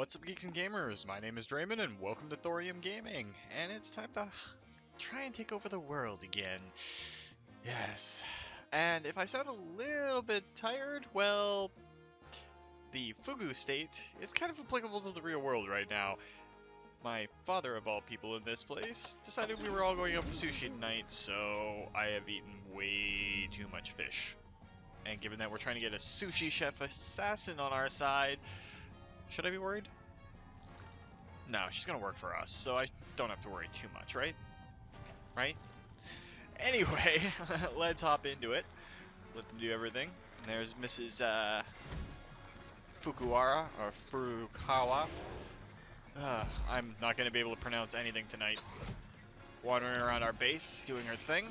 What's up, geeks and gamers? My name is Drementfh, and welcome to Thorium Gaming. And it's time to try and take over the world again. Yes. And if I sound a little bit tired, well, the Fugu state is kind of applicable to the real world right now. My father, of all people in this place, decided we were all going out for sushi tonight, so I have eaten way too much fish. And given that we're trying to get a sushi chef assassin on our side, should I be worried? No, she's gonna work for us, so I don't have to worry too much, right? Right? Anyway, let's hop into it. Let them do everything. And there's Mrs. Fukuhara, or Furukawa. I'm not gonna be able to pronounce anything tonight. Wandering around our base, doing her thing.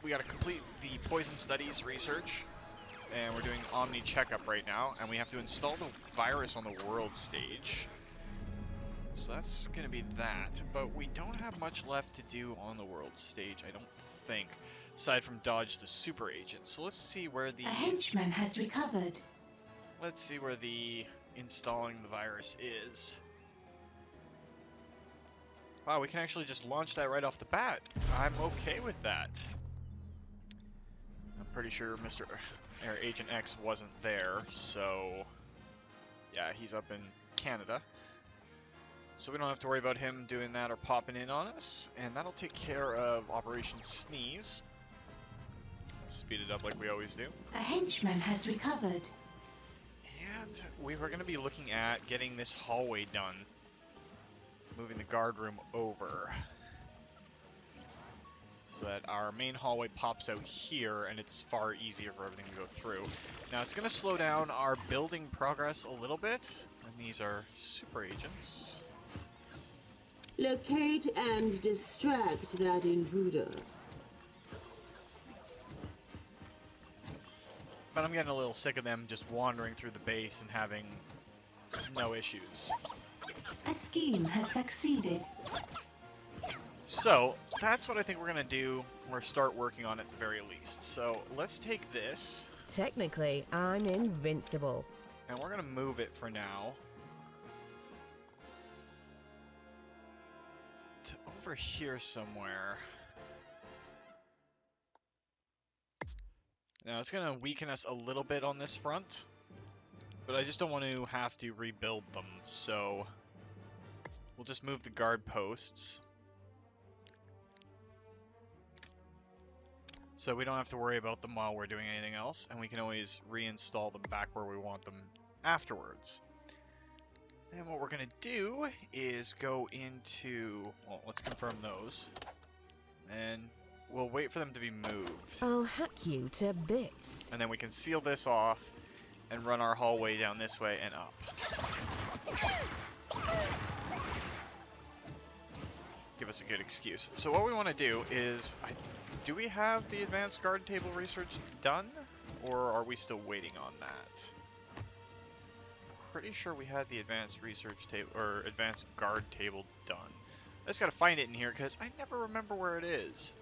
We gotta complete the poison studies research. And we're doing Omni checkup right now, and we have to install the virus on the world stage. So that's going to be that, but we don't have much left to do on the world stage, I don't think, aside from dodge the super agent. So let's see where the... A henchman has recovered. Let's see where the installing the virus is. Wow, we can actually just launch that right off the bat. I'm okay with that. I'm pretty sure Agent X wasn't there, so... Yeah, he's up in Canada. So we don't have to worry about him doing that or popping in on us, and that'll take care of Operation Sneeze. Speed it up like we always do. A henchman has recovered. And we were going to be looking at getting this hallway done. Moving the guard room over. So that our main hallway pops out here, and it's far easier for everything to go through. Now it's going to slow down our building progress a little bit. And these are super agents. Locate and distract that intruder. But I'm getting a little sick of them just wandering through the base and having no issues. A scheme has succeeded. So, that's what I think we're going to do, or start working on at the very least. So, let's take this. Technically, I'm invincible. And we're going to move it for now. To over here somewhere. Now, it's going to weaken us a little bit on this front. But I just don't want to have to rebuild them, so... We'll just move the guard posts. So we don't have to worry about them while we're doing anything else, and we can always reinstall them back where we want them afterwards. And what we're going to do is go into... Well, let's confirm those. And we'll wait for them to be moved. I'll hack you to bits. And then we can seal this off and run our hallway down this way and up. Give us a good excuse. So what we want to do is... Do we have the advanced guard table research done? Or are we still waiting on that? Pretty sure we had the advanced research table, or advanced guard table done. I just gotta find it in here because I never remember where it is.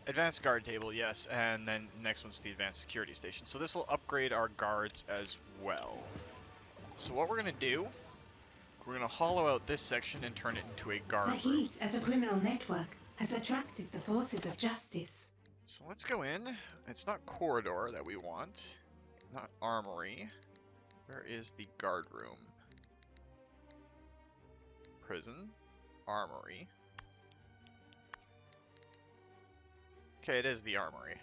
Advanced guard table, yes, and then next one's the advanced security station. So this will upgrade our guards as well. So what we're gonna do, we're gonna hollow out this section and turn it into a guard The room. heat at a criminal network has attracted the forces of justice. So let's go in. It's not corridor that we want, not armory. Where is the guard room? Prison. Armory. Okay, it is the armory.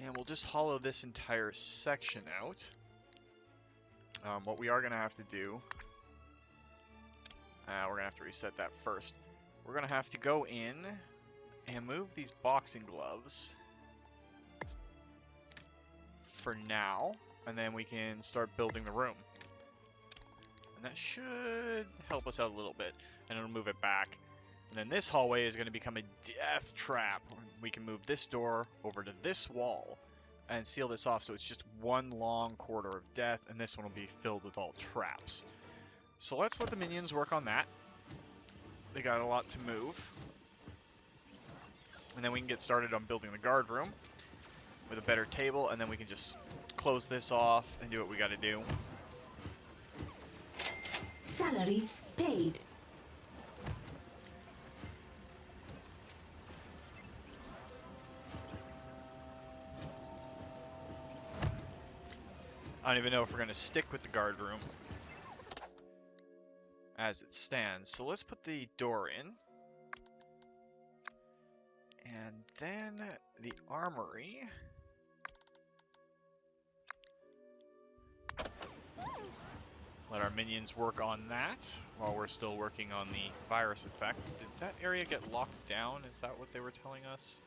And we'll just hollow this entire section out. What we are going to have to do... we're going to have to reset that first. We're going to have to go in and move these boxing gloves for now, and then we can start building the room. And that should help us out a little bit, and it'll move it back. And then this hallway is going to become a death trap. We can move this door over to this wall and seal this off, so it's just one long corridor of death, and this one will be filled with all traps. So let's let the minions work on that. They got a lot to move. And then we can get started on building the guard room with a better table, and then we can just close this off and do what we got to do. Salaries paid. I don't even know if we're going to stick with the guard room as it stands. So let's put the door in. And then the armory. Let our minions work on that while we're still working on the virus effect. Did that area get locked down? Is that what they were telling us?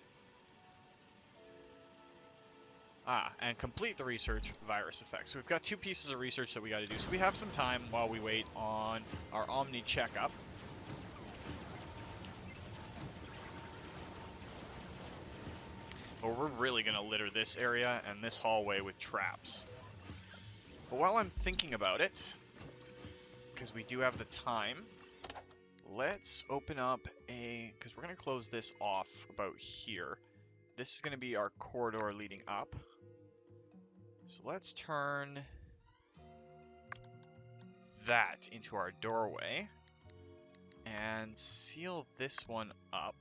Ah, and complete the research virus effect. So we've got 2 pieces of research that we got to do. So we have some time while we wait on our Omni checkup. But we're really going to litter this area and this hallway with traps. But while I'm thinking about it, because we do have the time, let's open up because we're going to close this off about here. This is going to be our corridor leading up. So let's turn that into our doorway and seal this one up.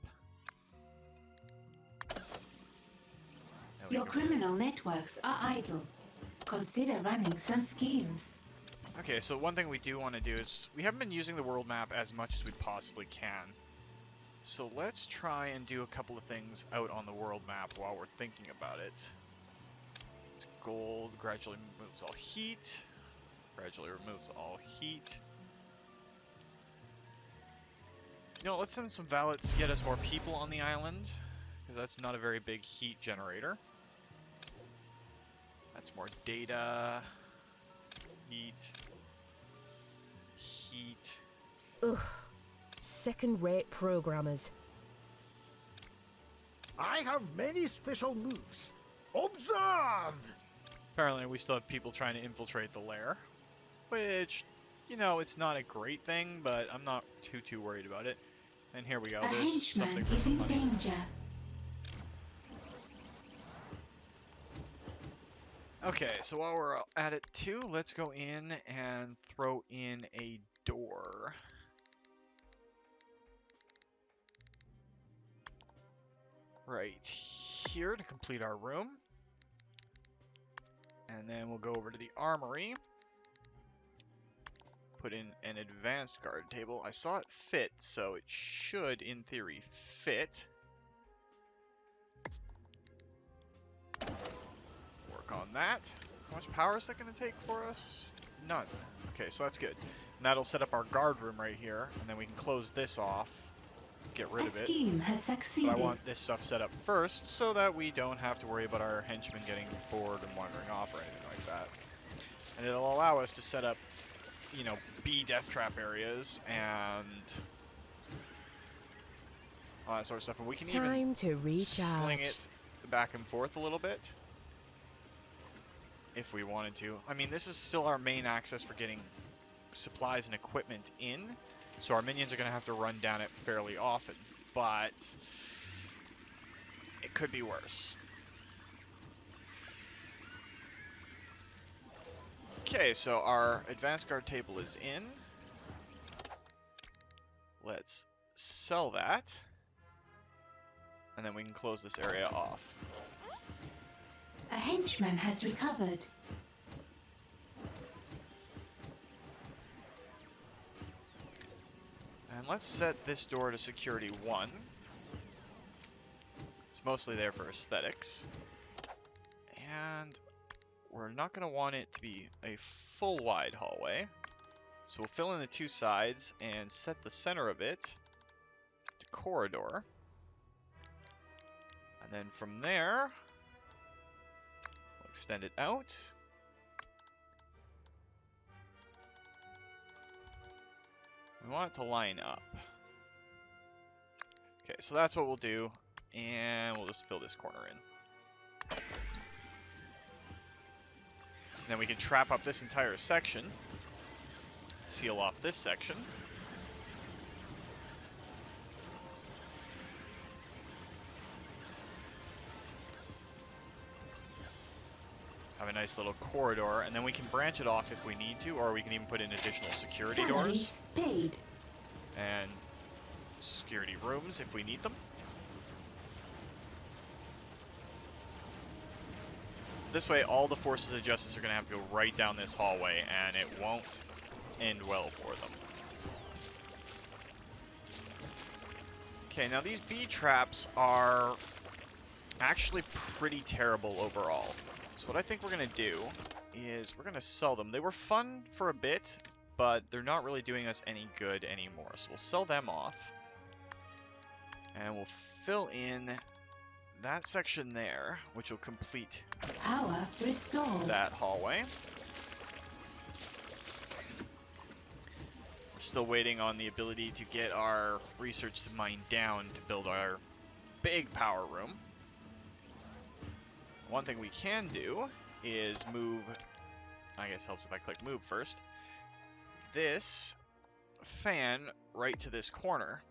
Your criminal networks are idle. Consider running some schemes. Okay, so one thing we do want to do is we haven't been using the world map as much as we possibly can. So let's try and do a couple of things out on the world map while we're thinking about it. It's gold, gradually removes all heat. Gradually removes all heat. You know, let's send some valets to get us more people on the island, because that's not a very big heat generator. That's more data. Heat. Heat. Ugh. Second-rate programmers. I have many special moves. Observe! Apparently we still have people trying to infiltrate the lair, which, you know, it's not a great thing, but I'm not too worried about it. And here we go. A There's something henchman for is in somebody. danger. Okay, so while we're at it too, let's go in and throw in a door. Right here to complete our room. And then we'll go over to the armory. Put in an advanced guard table. I saw it fit, so it should, in theory, fit. Work on that. How much power is that going to take for us? None. Okay, so that's good. And that'll set up our guard room right here, and then we can close this off. Get rid A of it. scheme has But succeeded. I want this stuff set up first so that we don't have to worry about our henchmen getting bored and wandering off or anything like that. And it'll allow us to set up, you know, B death trap areas and all that sort of stuff. And we can even Time to recharge. sling it back and forth a little bit if we wanted to. I mean, this is still our main access for getting supplies and equipment in. So our minions are going to have to run down it fairly often, but it could be worse. Okay, so our advanced guard table is in. Let's sell that. And then we can close this area off. A henchman has recovered. And let's set this door to security 1. It's mostly there for aesthetics. And we're not going to want it to be a full wide hallway. So we'll fill in the 2 sides and set the center of it to corridor. And then from there, we'll extend it out. We want it to line up. Okay, so that's what we'll do, and we'll just fill this corner in. And then we can trap up this entire section, seal off this section. have a nice little corridor, and then we can branch it off if we need to, or we can even put in additional security doors Salaries paid. and security rooms if we need them. This way, all the forces of justice are going to have to go right down this hallway, and it won't end well for them. Okay, now these bee traps are actually pretty terrible overall. So what I think we're going to do is we're going to sell them. They were fun for a bit, but they're not really doing us any good anymore. So we'll sell them off. And we'll fill in that section there, which will complete Power restored. that hallway. We're still waiting on the ability to get our research to mine down to build our big power room. One thing we can do is move, I guess helps if I click move first, this fan right to this corner,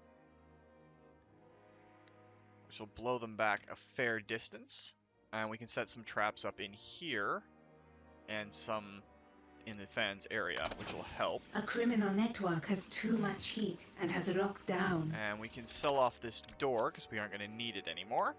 which will blow them back a fair distance. And we can set some traps up in here and some in the fans area, which will help. A criminal network has too much heat and has locked down. And we can sell off this door because we aren't going to need it anymore.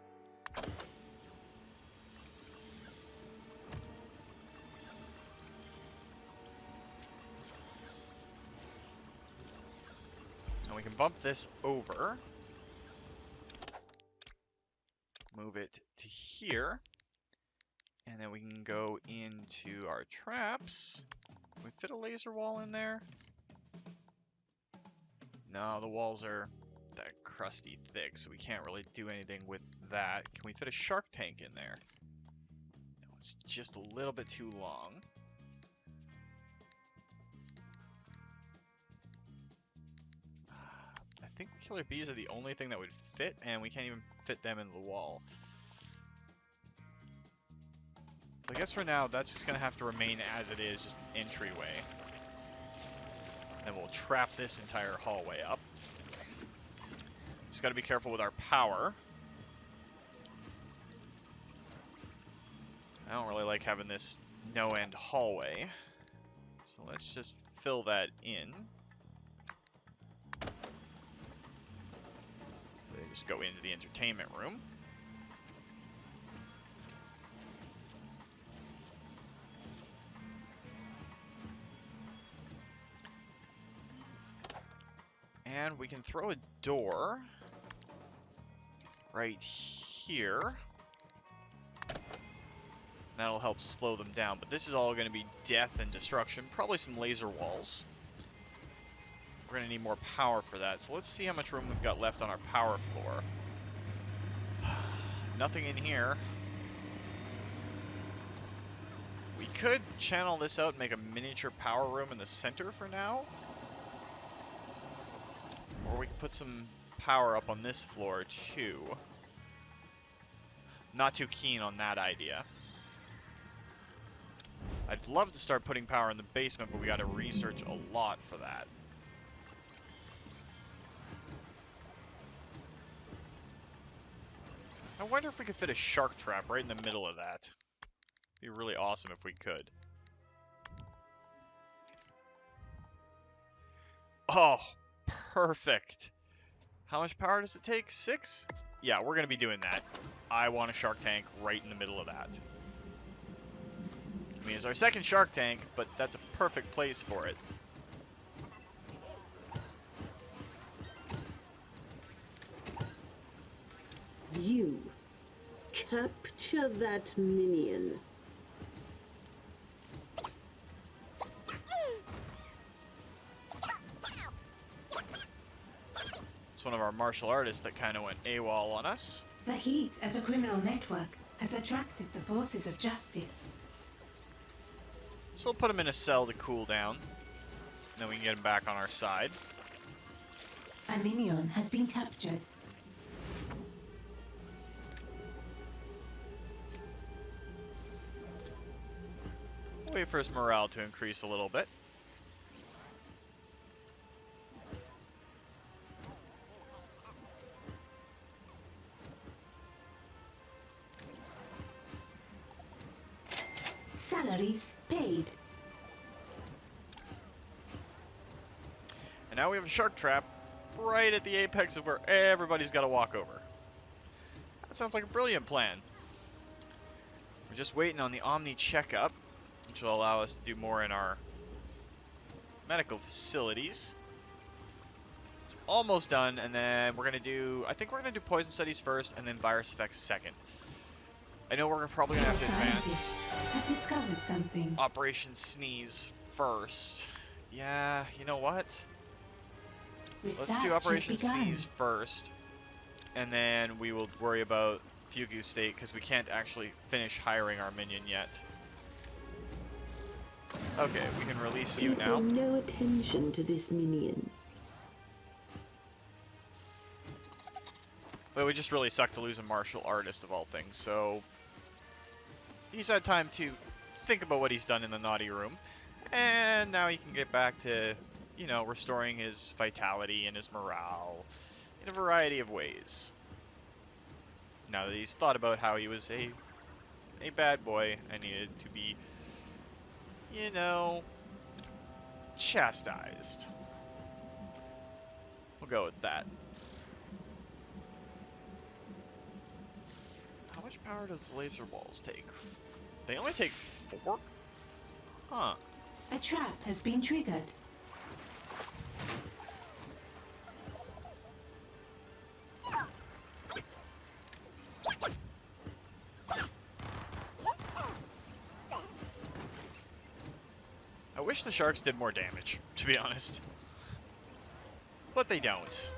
And we can bump this over. Move it to here. And then we can go into our traps. Can we fit a laser wall in there? No, the walls are that crusty thick, so we can't really do anything with that. Can we fit a shark tank in there? No, it's just a little bit too long. I think killer bees are the only thing that would fit, and we can't even fit them in the wall. So I guess for now, that's just going to have to remain as it is, just an entryway. Then we'll trap this entire hallway up. Just got to be careful with our power. I don't really like having this no-end hallway. So let's just fill that in. So they just go into the entertainment room. And we can throw a door right here. That'll help slow them down, but this is all going to be death and destruction. Probably some laser walls. We're going to need more power for that, so let's see how much room we've got left on our power floor. Nothing in here. We could channel this out and make a miniature power room in the center for now. Or we could put some power up on this floor, too. Not too keen on that idea. I'd love to start putting power in the basement, but we gotta research a lot for that. I wonder if we could fit a shark trap right in the middle of that. It'd be really awesome if we could. Oh, perfect. How much power does it take? 6? Yeah, we're going to be doing that. I want a shark tank right in the middle of that. I mean, it's our second shark tank, but that's a perfect place for it. You capture that minion. It's one of our martial artists that kind of went AWOL on us. The heat at a criminal network has attracted the forces of justice. So we'll put him in a cell to cool down. Then we can get him back on our side. A minion has been captured. Wait for his morale to increase a little bit. And now we have a shark trap right at the apex of where everybody's got to walk over. That sounds like a brilliant plan. We're just waiting on the Omni checkup, which will allow us to do more in our medical facilities. It's almost done, and then we're going to do, I think we're going to do poison studies first, and then virus effects second. I know we're probably going to have to advance I've discovered something. Operation Sneeze first. Yeah, you know what? Let's do Operation Sneeze first, and then we will worry about Fugu State, because we can't actually finish hiring our minion yet. Okay, we can release you Please now. pay no attention to this minion. But we just really suck to lose a martial artist of all things, so he's had time to think about what he's done in the naughty room, and now he can get back to, you know, restoring his vitality and his morale in a variety of ways. Now that he's thought about how he was a bad boy and needed to be, you know, chastised. We'll go with that. How much power does laser balls take? They only take 4? Huh. A trap has been triggered. I wish the sharks did more damage, to be honest. But they don't.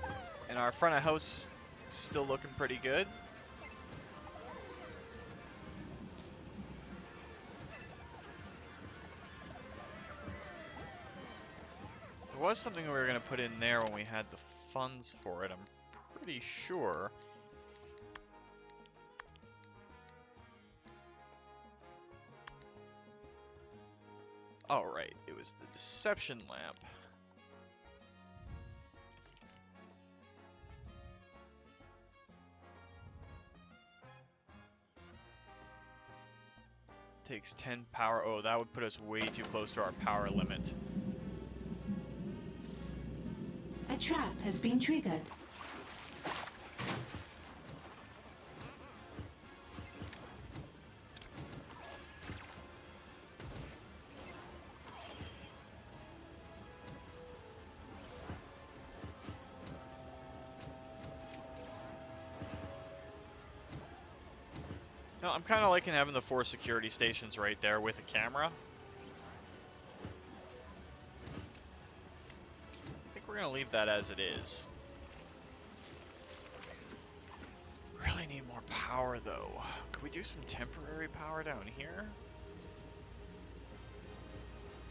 And our front of house is still looking pretty good. There was something we were going to put in there when we had the funds for it, I'm pretty sure. Oh, right, it was the deception lamp. Takes 10 power. Oh, that would put us way too close to our power limit. A trap has been triggered. No, I'm kind of liking having the 4 security stations right there with a camera. I think we're going to leave that as it is. Really need more power, though. Could we do some temporary power down here?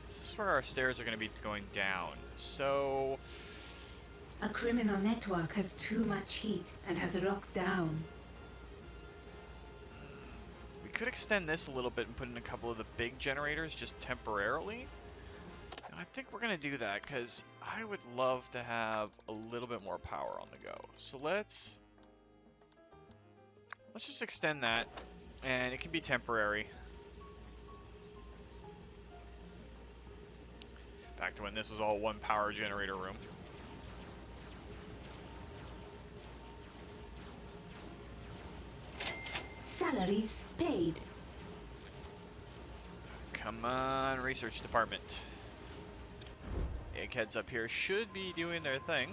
This is where our stairs are going to be going down. So A criminal network has too much heat and has locked down. we could extend this a little bit and put in a couple of the big generators just temporarily. And I think we're going to do that because I would love to have a little bit more power on the go. So let's just extend that, and it can be temporary. Back to when this was all one power generator room. Salaries paid. Come on, research department. Eggheads up here should be doing their thing.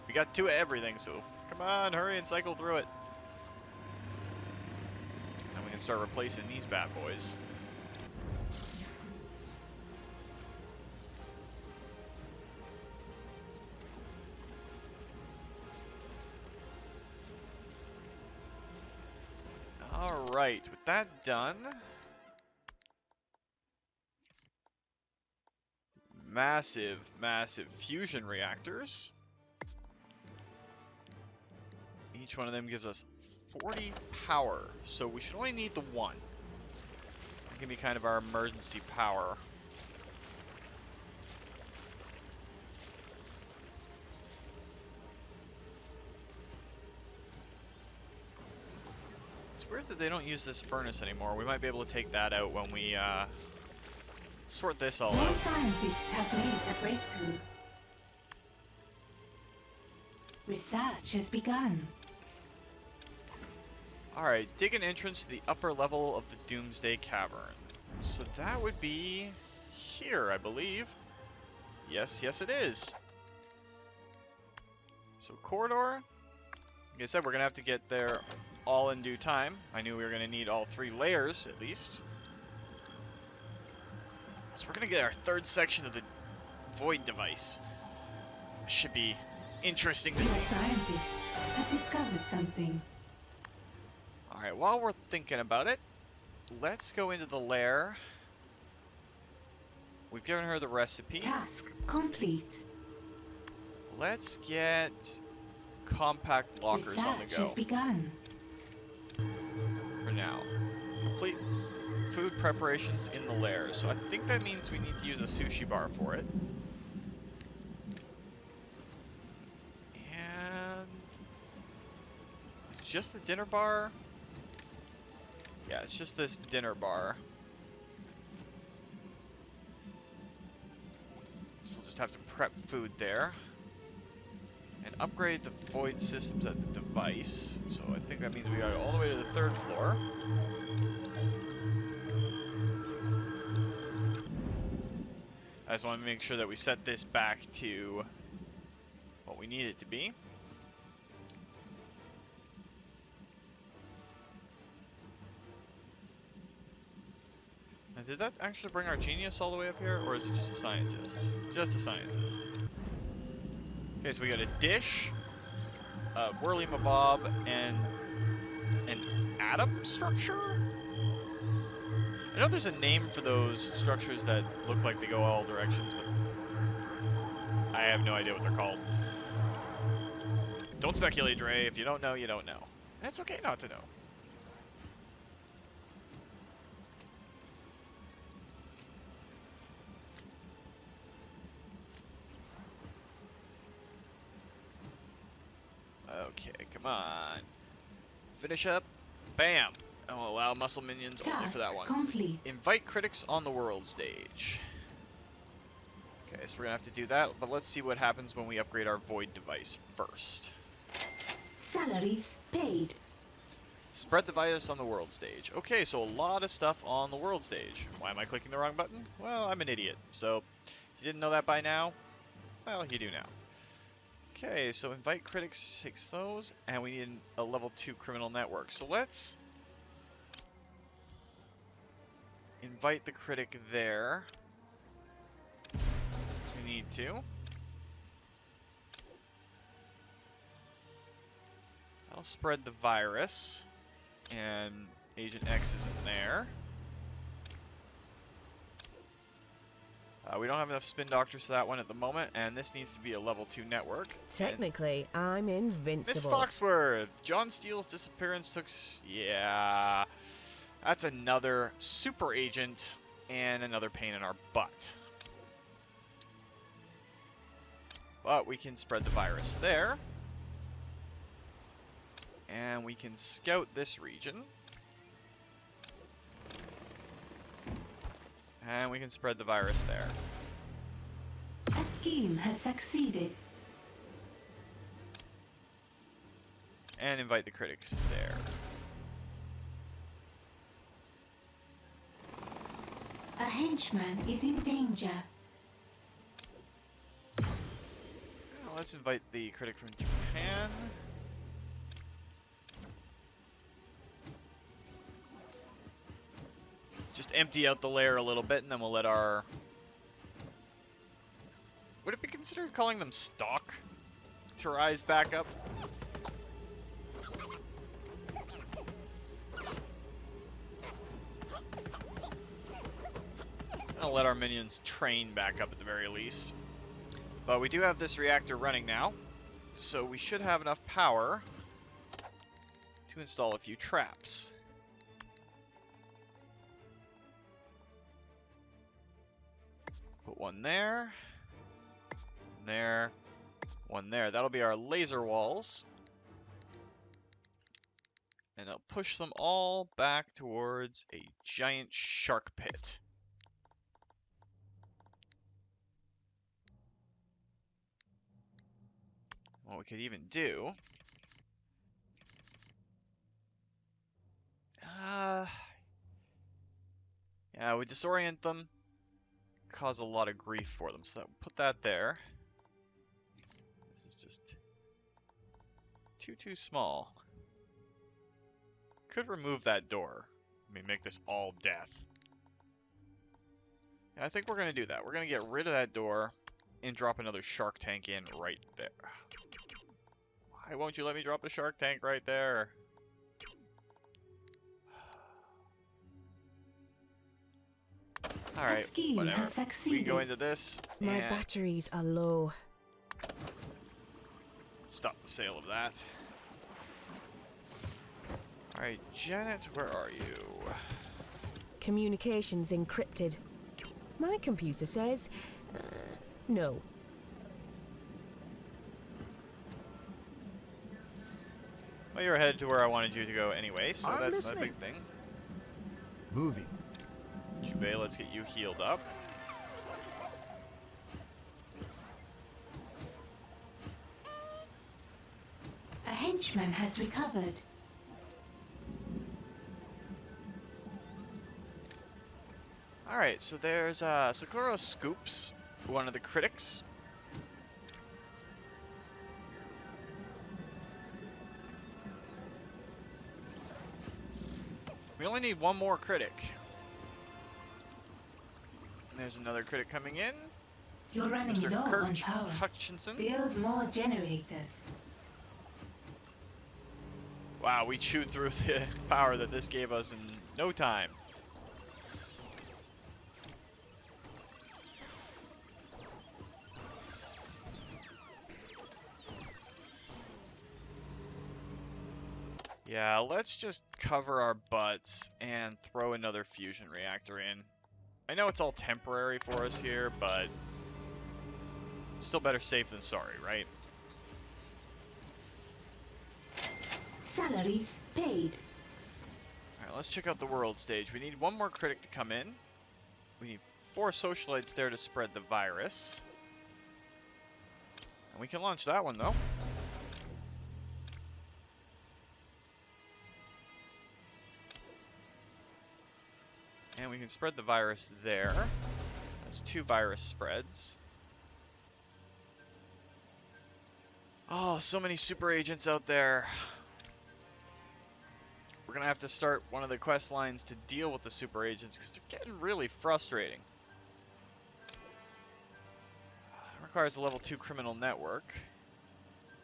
We got 2 of everything, so come on, hurry and cycle through it. And we can start replacing these bad boys. Alright, with that done, massive fusion reactors. Each one of them gives us 40 power, so we should only need the 1. It can be kind of our emergency power. It's weird that they don't use this furnace anymore. We might be able to take that out when we sort this all More out. scientists have made a breakthrough. Research has begun. Alright, dig an entrance to the upper level of the Doomsday Cavern. So that would be here, I believe. Yes, yes it is. So corridor. Like I said, we're going to have to get there all in due time. I knew we were going to need all 3 layers, at least. So we're going to get our 3rd section of the Void device. Should be interesting to Your see. scientists have discovered something. Alright, while we're thinking about it, let's go into the lair. We've given her the recipe. Task complete. Let's get compact lockers on the Research go has begun. for now. Complete food preparations in the lair. So I think that means we need to use a sushi bar for it. And it's just the dinner bar. Yeah, it's just this dinner bar. So we'll just have to prep food there. And upgrade the void systems at the device. So I think that means we gotta go all the way to the 3rd floor. I just want to make sure that we set this back to what we need it to be. Now, did that actually bring our genius all the way up here, or is it just a scientist? Just a scientist. Okay, so we got a dish, a whirly mabob, and an atom structure? I know there's a name for those structures that look like they go all directions, but I have no idea what they're called. Don't speculate, Dre. If you don't know, you don't know. And it's okay not to know. Okay, come on. Finish up. Bam. I'll allow muscle minions only for that one. Complete. Invite critics on the world stage. Okay, so we're gonna have to do that, but let's see what happens when we upgrade our void device first. Salaries paid. Spread the virus on the world stage. Okay, so a lot of stuff on the world stage. Why am I clicking the wrong button? Well, I'm an idiot. So, if you didn't know that by now, well, you do now. Okay, so invite critics takes those, and we need a level 2 criminal network. So let's invite the critic there. So we need to. That'll spread the virus, and Agent X is in there. We don't have enough spin doctors for that one at the moment, and this needs to be a level 2 network. Technically, I'm invincible. Miss Foxworth! John Steele's disappearance took... Yeah... That's another super agent and another pain in our butt. But we can spread the virus there. And we can scout this region. And we can spread the virus there. A scheme has succeeded. And invite the critics there. A henchman is in danger. Well, let's invite the critic from Japan. Just empty out the lair a little bit, and then we'll let our... Would it be considered calling them stock to rise back up? I'll let our minions train back up at the very least. But we do have this reactor running now, so we should have enough power to install a few traps. Put one there, there, one there. That'll be our laser walls. And I'll push them all back towards a giant shark pit. what we could even do... yeah, we disorient them, cause a lot of grief for them, so put that there. This is just too small. Could remove that door. I mean, make this all death. Yeah, I think we're gonna do that. We're gonna get rid of that door and drop another shark tank in right there. Why won't you let me drop a shark tank right there? Alright, scheme whatever. has We can succeeded. go into this My and batteries are low. stop the sale of that. Alright, Janet, where are you? Communications encrypted. My computer says... no. Well, you're headed to where I wanted you to go anyway, so I'm that's not a listening. big thing. Moving. Jubei, let's get you healed up. A henchman has recovered. Alright, so there's Sakura Scoops, one of the critics. We only need one more critic. There's another critic coming in. You're running Mr. low Kurt on power. Hutchinson. Build more generators. Wow, we chewed through the power that this gave us in no time. Yeah, let's just cover our butts and throw another fusion reactor in. I know it's all temporary for us here, but it's still better safe than sorry, right? Salaries paid. Alright, let's check out the world stage. We need one more critic to come in. We need 4 socialites there to spread the virus. And we can launch that one, though. And we can spread the virus there. That's 2 virus spreads. Oh, so many super agents out there. We're going to have to start one of the quest lines to deal with the super agents because they're getting really frustrating. It requires a level 2 criminal network.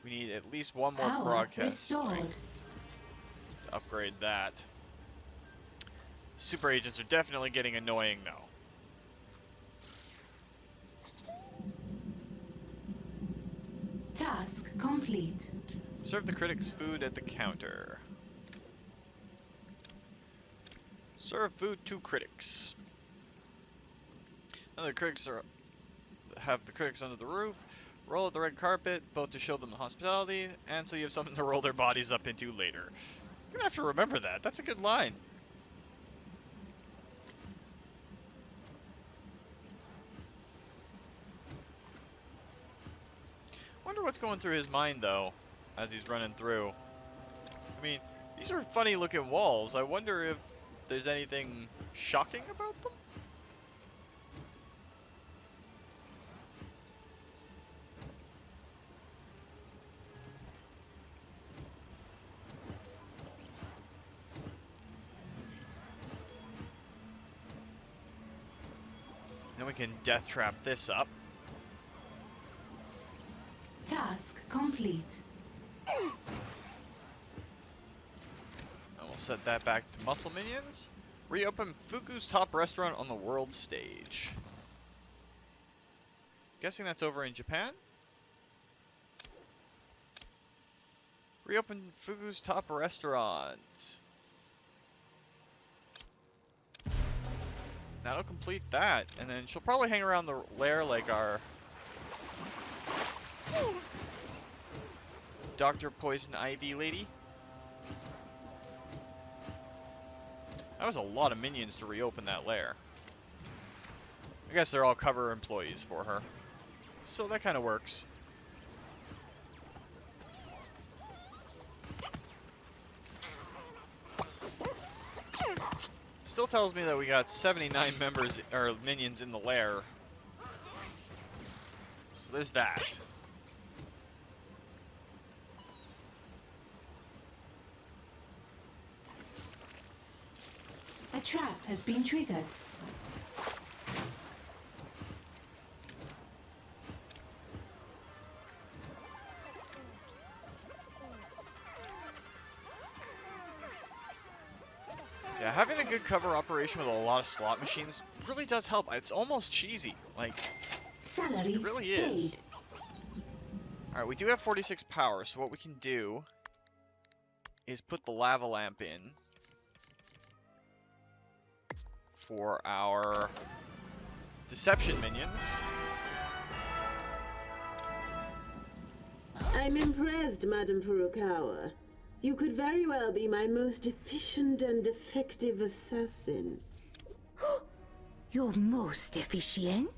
We need at least one more Power broadcast restored. strength to upgrade that. Super agents are definitely getting annoying though. Task complete. Serve the critics food at the counter. Serve food to critics. Now the critics have the critics under the roof. Roll out the red carpet, both to show them the hospitality, and so you have something to roll their bodies up into later. You're gonna have to remember that. That's a good line. Wonder what's going through his mind though, as he's running through. I mean, these are funny looking walls. I wonder if there's anything shocking about them? Then we can death trap this up. Task complete. And we'll set that back to muscle minions. Reopen Fugu's top restaurant on the world stage. Guessing that's over in Japan? Reopen Fugu's top restaurant. That'll complete that, and then she'll probably hang around the lair like our Dr. Poison Ivy lady. That was a lot of minions to reopen that lair. I guess they're all cover employees for her. So that kind of works. Still tells me that we got 79 members or minions in the lair. So there's that. A trap has been triggered. Yeah, having a good cover operation with a lot of slot machines really does help. It's almost cheesy. Like, Salaries it really is. paid. Alright, we do have 46 power, so what we can do is put the lava lamp in for our deception minions. I'm impressed, Madam Furukawa. You could very well be my most efficient and effective assassin. You're most efficient?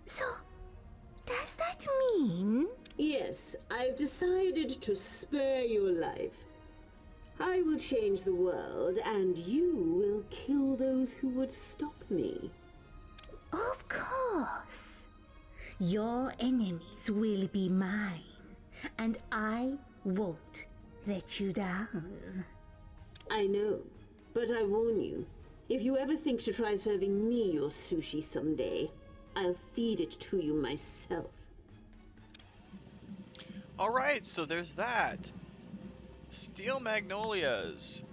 So, does that mean? Yes, I've decided to spare your life. I will change the world, and you will kill those who would stop me. Of course. Your enemies will be mine, and I won't let you down. I know, but I warn you, if you ever think to try serving me your sushi someday, I'll feed it to you myself. Alright, so there's that. Steel Magnolias.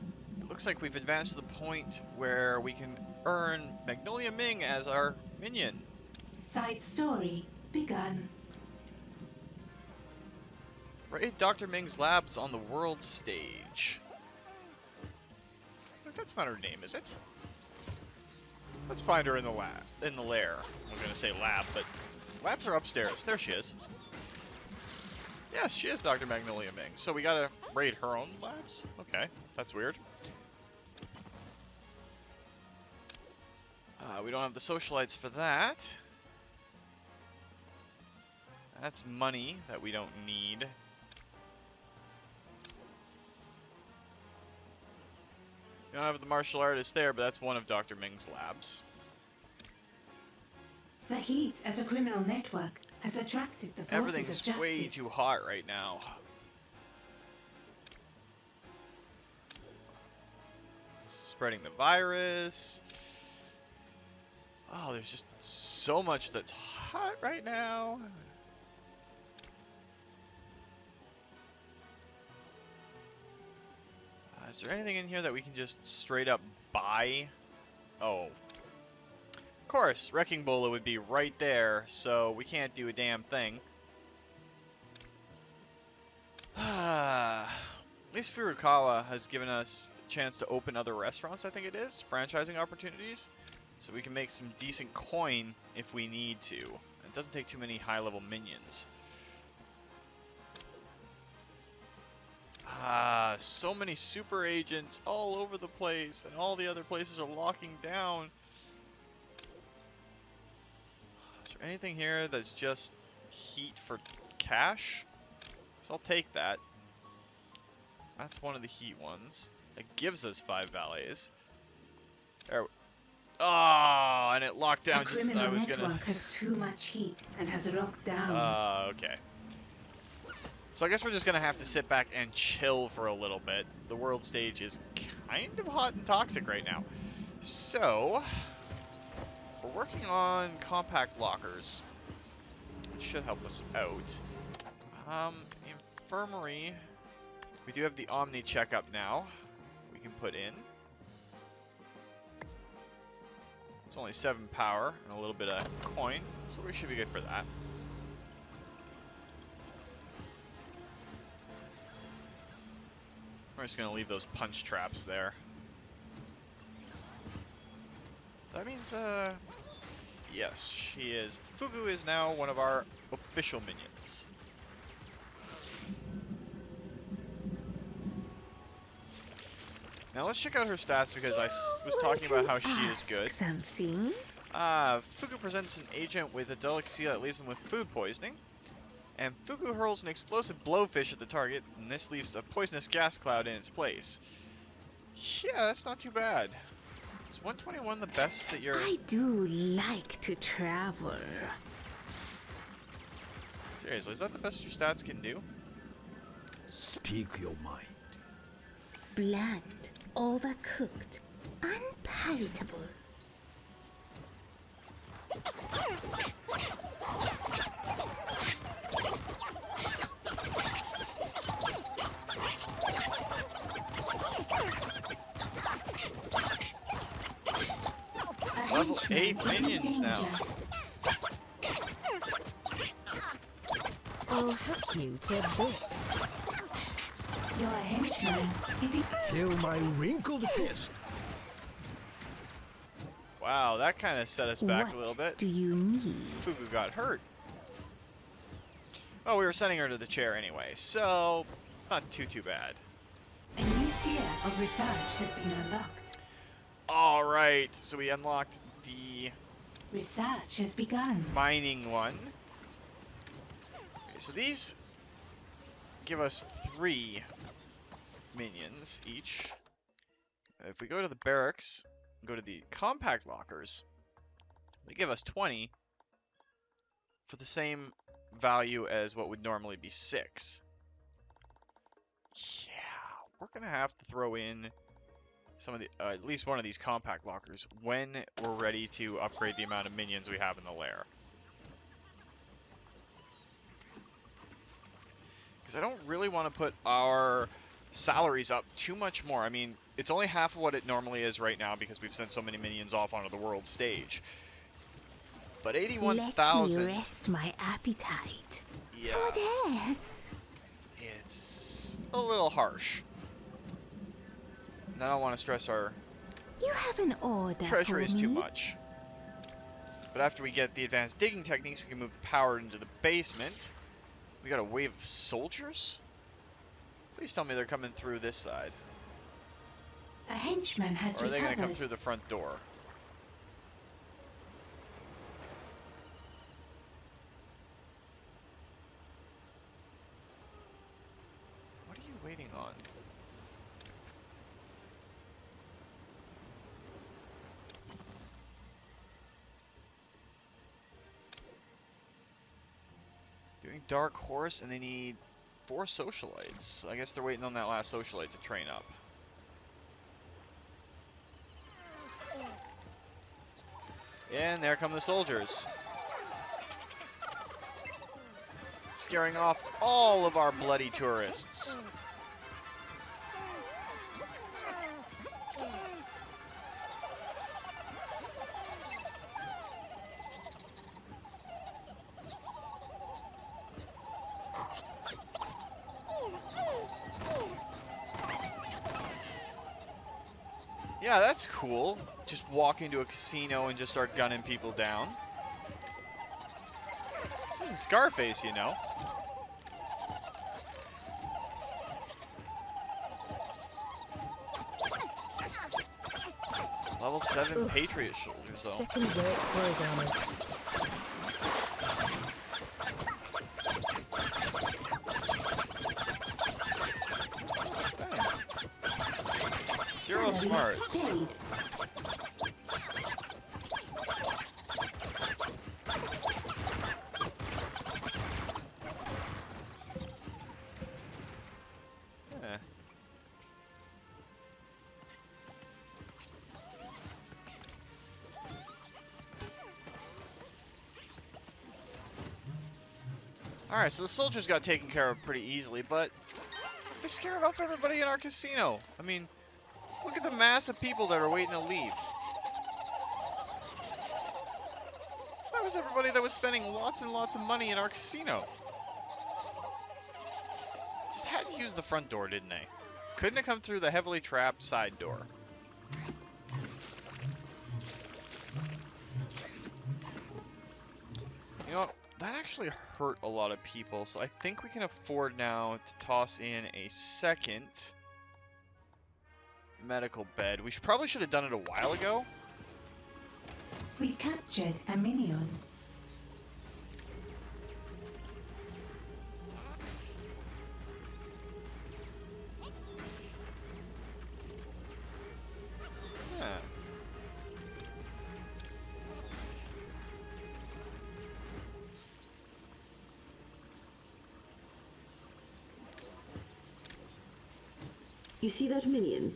It looks like we've advanced to the point where we can earn Magnolia Ming as our minion. Side story begun. Raid Dr. Ming's labs on the world stage. That's not her name, is it? Let's find her in the lair. I'm gonna say lab, but labs are upstairs. There she is. Yes, she is Dr. Magnolia Ming. So we gotta raid her own labs? Okay, that's weird. We don't have the socialites for that. That's money that we don't need. We don't have the martial artist there, but that's one of Dr. Ming's labs. The heat at a criminal network has attracted the forces Everything's of justice. way too hot right now. Spreading the virus. Oh, there's just so much that's hot right now. Is there anything in here that we can just straight up buy? Oh. Of course, Wrecking Bola would be right there, so we can't do a damn thing. At least Furukawa has given us a chance to open other restaurants, I think it is, franchising opportunities, so we can make some decent coin if we need to. It doesn't take too many high-level minions. So many super agents all over the place, and all the other places are locking down. Is there anything here that's just heat for cash? So I'll take that. That's one of the heat ones. It gives us 5 valets. There. Oh, and it locked down The just as I criminal was gonna. network has too much heat and has locked down. Okay. So I guess we're just gonna have to sit back and chill for a little bit. The world stage is kind of hot and toxic right now. So we're working on compact lockers, which should help us out. Infirmary. We do have the Omni checkup now. We can put in. It's only 7 power and a little bit of coin, so we should be good for that. We're just gonna leave those punch traps there. That means, yes, she is. Fugu is now one of our official minions. Now let's check out her stats because I was talking about how she is good. Something? Fugu presents an agent with a delicacy that leaves them with food poisoning. And Fugu hurls an explosive blowfish at the target, and this leaves a poisonous gas cloud in its place. Yeah, that's not too bad. Is 121 the best that you're... I do like to travel. Seriously, is that the best your stats can do? Speak your mind. Bland, overcooked, unpalatable. Level 8 minions now. I'll hack you to bits. Your henchman is it? Feel my wrinkled fist. Wow, that kind of set us back a little bit. Do you need? Fugu got hurt. Oh, we were sending her to the chair anyway, so not too bad. A new tier of research has been unlocked. All right, so we unlocked the Research has begun. mining one. Okay, so these give us 3 minions each. If we go to the barracks, go to the compact lockers, they give us 20 for the same value as what would normally be 6. Yeah, we're gonna have to throw in some of the at least one of these compact lockers when we're ready to upgrade the amount of minions we have in the lair. Because I don't really want to put our salaries up too much more. I mean, it's only half of what it normally is right now because we've sent so many minions off onto the world stage. But Let me 81,000, rest my appetite. yeah, For death. it's a little harsh. And I don't want to stress our You have an order treasuries for too me? much. But after we get the advanced digging techniques, we can move the power into the basement. We got a wave of soldiers? Please tell me they're coming through this side. A henchman has Or are they going to come recovered. through the front door? What are you waiting on? Doing Dark Horse, and they need 4 socialites. I guess they're waiting on that last socialite to train up. And there come the soldiers. Scaring off all of our bloody tourists. Yeah, that's cool. Just walk into a casino and just start gunning people down. This isn't Scarface, you know. Level 7 Ugh. Patriot soldiers, though. Second-rate programmers. Dang. Zero smarts. Studied. Eh. Alright, so the soldiers got taken care of pretty easily, but they scared off everybody in our casino. I mean, look at the mass of people that are waiting to leave. That was everybody that was spending lots and lots of money in our casino. Just had to use the front door, didn't they? Couldn't have come through the heavily trapped side door. You know what? That actually hurt a lot of people, so I think we can afford now to toss in a second medical bed. We probably should have done it a while ago. We captured a minion. Yeah. You see that minion?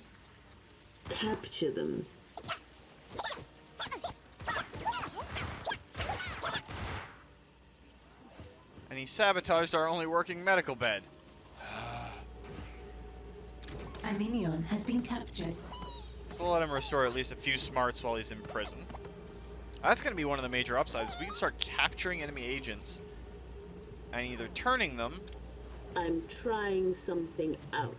Capture them. And he sabotaged our only working medical bed. A minion has been captured. So we'll let him restore at least a few smarts while he's in prison. That's going to be one of the major upsides. We can start capturing enemy agents and either turning them. I'm trying something out.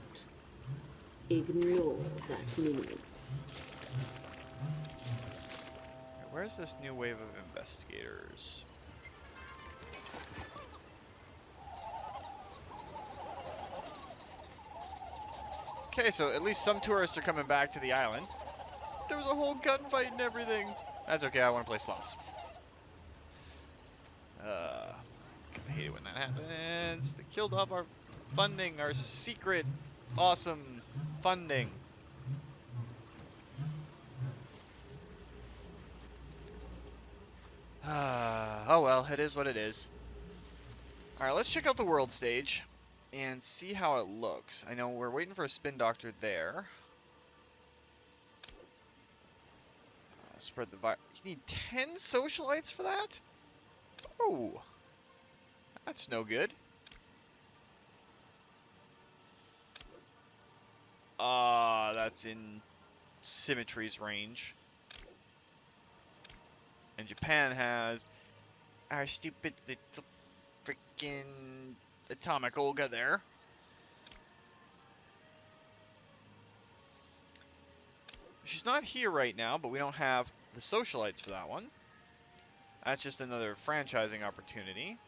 Ignore that minion. Where's this new wave of investigators? Okay, so at least some tourists are coming back to the island. There was a whole gunfight and everything. That's okay, I want to play slots. I hate it when that happens. They killed off our funding, our secret, awesome funding. Oh well, it is what it is. Alright, let's check out the world stage and see how it looks. I know we're waiting for a spin doctor there. Spread the virus. You need 10 socialites for that? Oh, that's no good. That's in Symmetry's range. And Japan has our stupid little freaking atomic Olga there. She's not here right now, but we don't have the socialites for that one. That's just another franchising opportunity.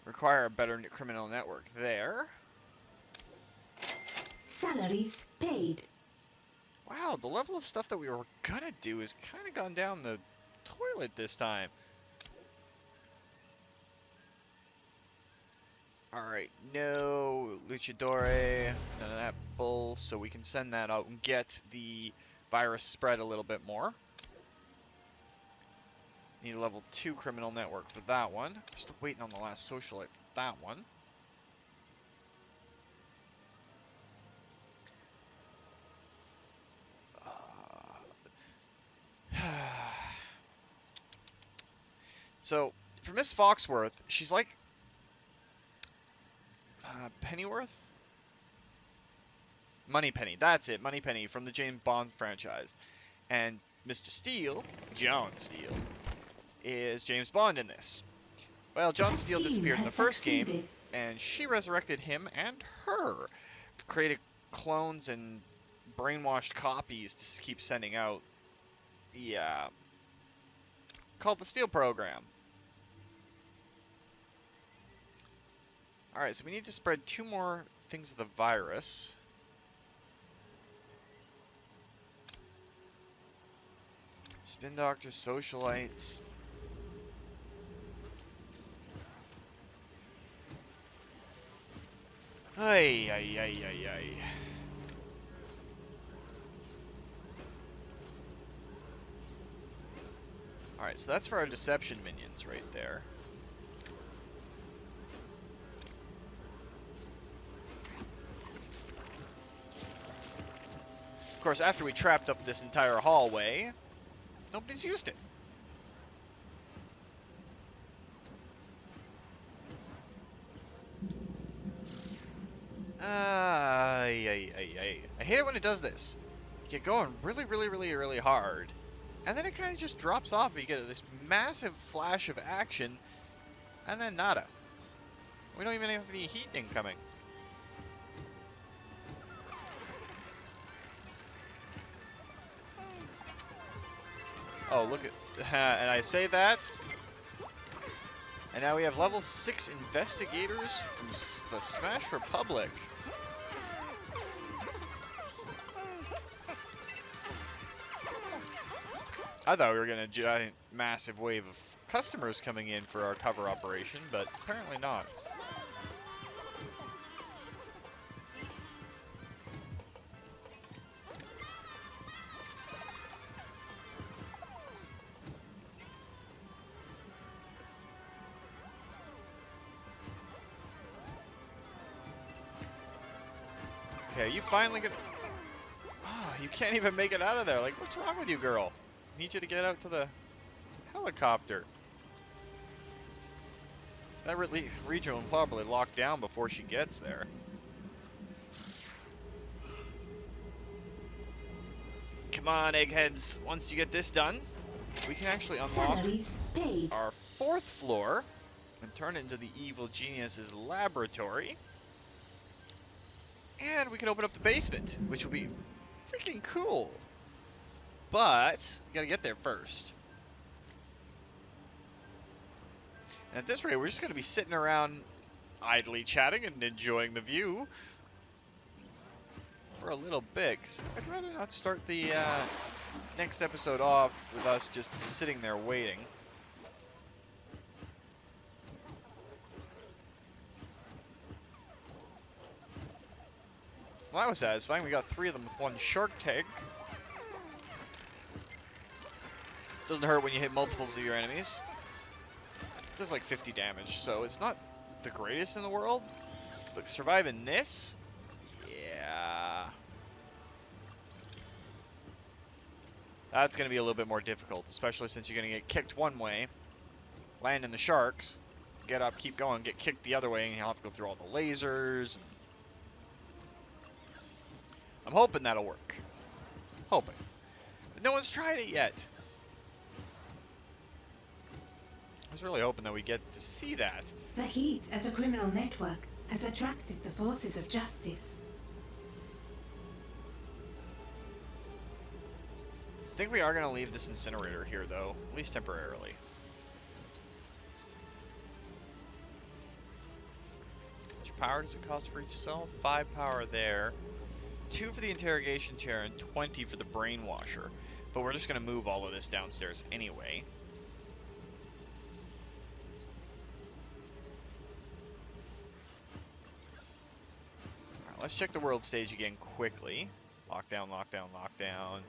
Require a better criminal network there. Salaries paid. Wow, the level of stuff that we were gonna do has kind of gone down the toilet this time. Alright, no Luchadore, none of that bull, so we can send that out and get the virus spread a little bit more. Need a level 2 criminal network for that one. Still waiting on the last socialite for that one. So, for Miss Foxworth, she's like Pennyworth? Moneypenny, that's it, Moneypenny from the James Bond franchise. And Mr. Steele, John Steele, is James Bond in this. Well, John Steele disappeared in the first game, and she resurrected him and her. Created clones and brainwashed copies to keep sending out. Yeah. Called the Steele Program. Alright, so we need to spread 2 more things of the virus. Spin Doctor, socialites. Ay, ay, ay, ay, ay. Alright, so that's for our deception minions right there. Of course, after we trapped up this entire hallway, nobody's used it. I hate it when it does this. You get going really, really, really, really hard, and then it kind of just drops off. You get this massive flash of action, and then nada. We don't even have any heat incoming. Oh, look at... and I say that, and now we have level 6 investigators from the Smash Republic. I thought we were getting a giant, massive wave of customers coming in for our cover operation, but apparently not. Okay, you finally gonna... Oh, you can't even make it out of there. Like, what's wrong with you, girl? I need you to get out to the helicopter. That region will probably lock down before she gets there. Come on, eggheads. Once you get this done, we can actually unlock Salaries paid. our 4th floor and turn it into the evil genius's laboratory. And we can open up the basement, which will be freaking cool. But we gotta get there first. And at this rate, we're just gonna be sitting around idly chatting and enjoying the view for a little bit, because I'd rather not start the next episode off with us just sitting there waiting. Well, that was satisfying. We got 3 of them with 1 shark tank. Doesn't hurt when you hit multiples of your enemies. It does like 50 damage, so it's not the greatest in the world. But surviving this? Yeah. That's going to be a little bit more difficult, especially since you're going to get kicked one way, land in the sharks, get up, keep going, get kicked the other way, and you'll have to go through all the lasers. I'm hoping that'll work. Hoping. But no one's tried it yet. I was really hoping that we get to see that. The heat at a criminal network has attracted the forces of justice. I think we are going to leave this incinerator here, though, at least temporarily. How much power does it cost for each cell? 5 power there. 2 for the interrogation chair and 20 for the brainwasher. But we're just going to move all of this downstairs anyway. Alright, let's check the world stage again quickly. Lockdown, lockdown, lockdown.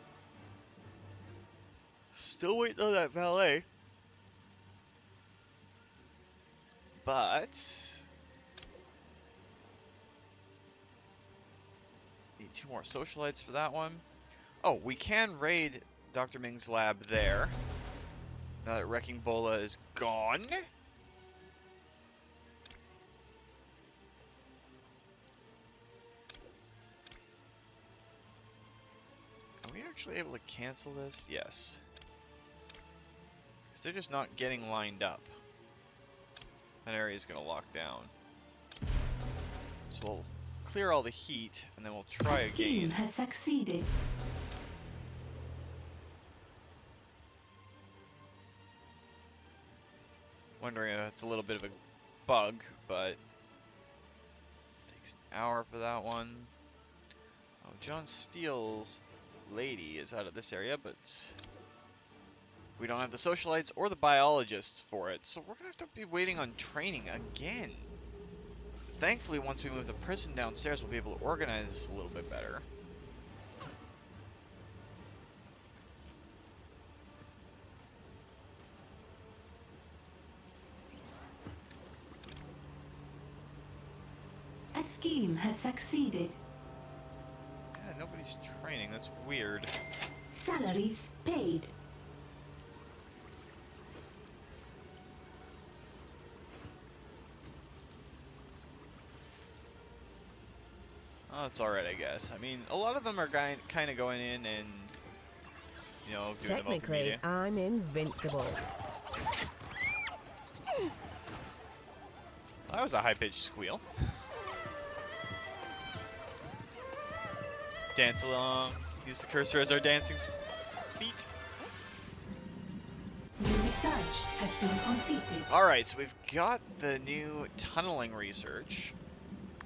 Still waiting on that valet. But need 2 more socialites for that one. Oh, we can raid Dr. Ming's lab there. Now that Wrecking Bola is gone. Are we actually able to cancel this? Yes. They're just not getting lined up. That area is going to lock down. So we'll clear all the heat, and then we'll try The scheme again. has succeeded. Wondering if that's a little bit of a bug, but takes an hour for that one. Oh, John Steele's lady is out of this area, but we don't have the socialites or the biologists for it, so we're gonna have to be waiting on training again. Thankfully, once we move the prison downstairs, we'll be able to organize this a little bit better. A scheme has succeeded. Yeah, nobody's training. That's weird. Salaries paid. Oh, that's alright, I guess. I mean, a lot of them are kind of going in and, you know, doing the Technically, multimedia. I'm invincible. That was a high-pitched squeal. Dance along. Use the cursor as our dancing feet. New research has been completed. Alright, so we've got the new tunneling research.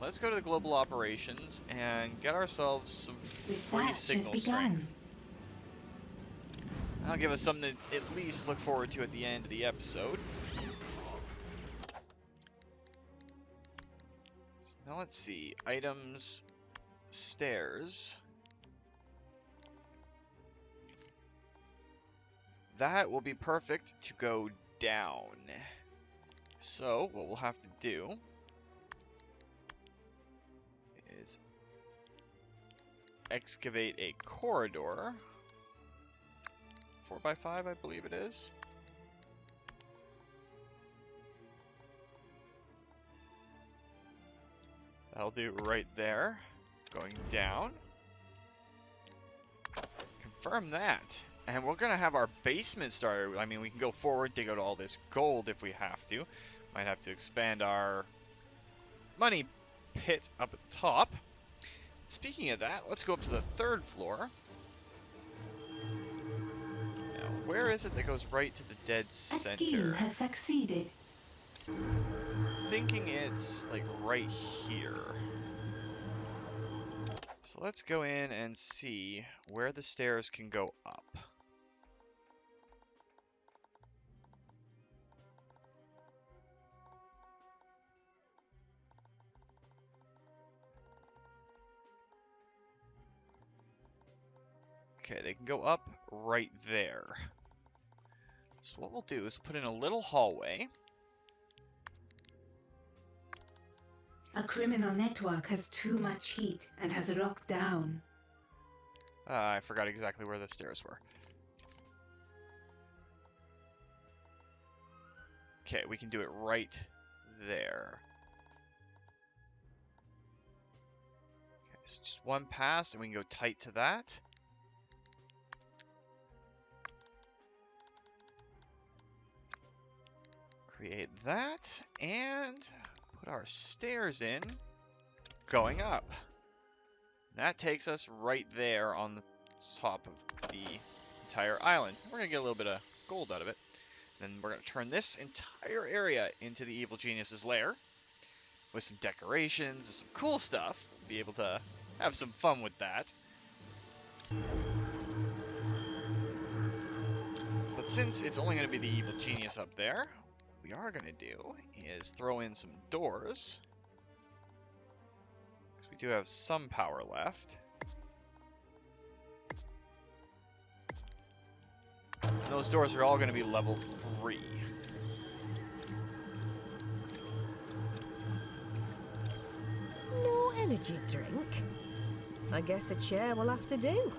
Let's go to the global operations and get ourselves some free Research has signal begun. strength. That'll give us something to at least look forward to at the end of the episode. So now let's see. Items, stairs. That will be perfect to go down. So what we'll have to do is excavate a corridor. 4x5, I believe it is. That'll do right there. Going down. Confirm that. And we're going to have our basement started. I mean, we can go forward, dig out all this gold if we have to. Might have to expand our money pit up at the top. Speaking of that, let's go up to the 3rd floor. Now, where is it that goes right to the dead A scheme center? has succeeded. Thinking it's like right here. So let's go in and see where the stairs can go up. Okay, they can go up right there. So what we'll do is put in a little hallway. A criminal network has too much heat and has locked down. I forgot exactly where the stairs were. Okay, we can do it right there. Okay, so just one pass and we can go tight to that. Create that and put our stairs in going up. That takes us right there on the top of the entire island. We're going to get a little bit of gold out of it. Then we're going to turn this entire area into the Evil Genius's lair with some decorations and some cool stuff. Be able to have some fun with that. But since it's only going to be the Evil Genius up there, what we are going to do is throw in some doors. Because we do have some power left. And those doors are all going to be level 3. No energy drink? I guess a chair will have to do.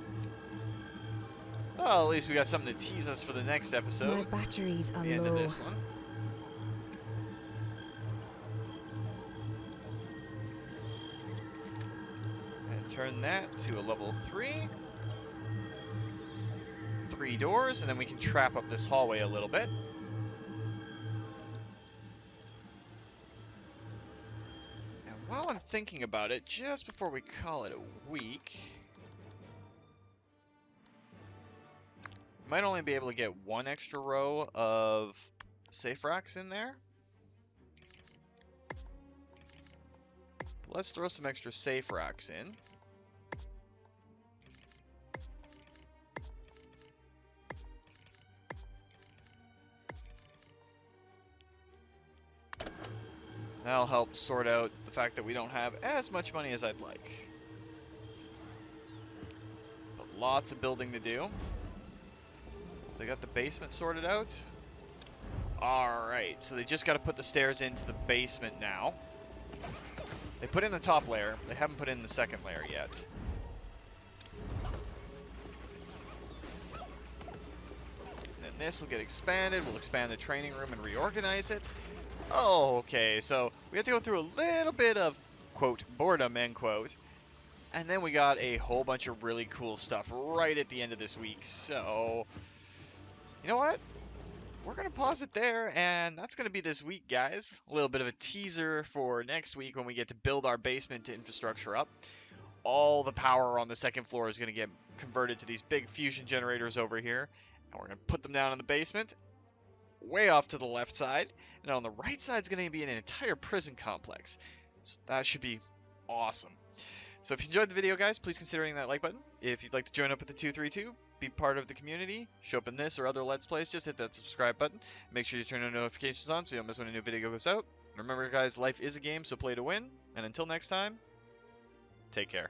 Well, at least we got something to tease us for the next episode. My batteries are At the end low. of this one. And turn that to a level 3. 3 doors, and then we can trap up this hallway a little bit. And while I'm thinking about it, just before we call it a week, might only be able to get 1 extra row of safe racks in there. But let's throw some extra safe racks in. That'll help sort out the fact that we don't have as much money as I'd like. But lots of building to do. They got the basement sorted out. Alright, so they just got to put the stairs into the basement now. They put in the top layer. They haven't put in the second layer yet. And then this will get expanded. We'll expand the training room and reorganize it. Oh, okay, so we have to go through a little bit of, quote, boredom, end quote. And then we got a whole bunch of really cool stuff right at the end of this week. So, you know what? We're going to pause it there, and that's going to be this week, guys. A little bit of a teaser for next week when we get to build our basement infrastructure up. All the power on the second floor is going to get converted to these big fusion generators over here. And we're going to put them down in the basement, way off to the left side. And on the right side is going to be an entire prison complex. So that should be awesome. So if you enjoyed the video, guys, please consider hitting that like button. If you'd like to join up with the 232, be part of the community, show up in this or other Let's Plays, just hit that subscribe button. Make sure you turn your notifications on so you don't miss when a new video goes out. And remember, guys, life is a game, so play to win. And until next time, take care.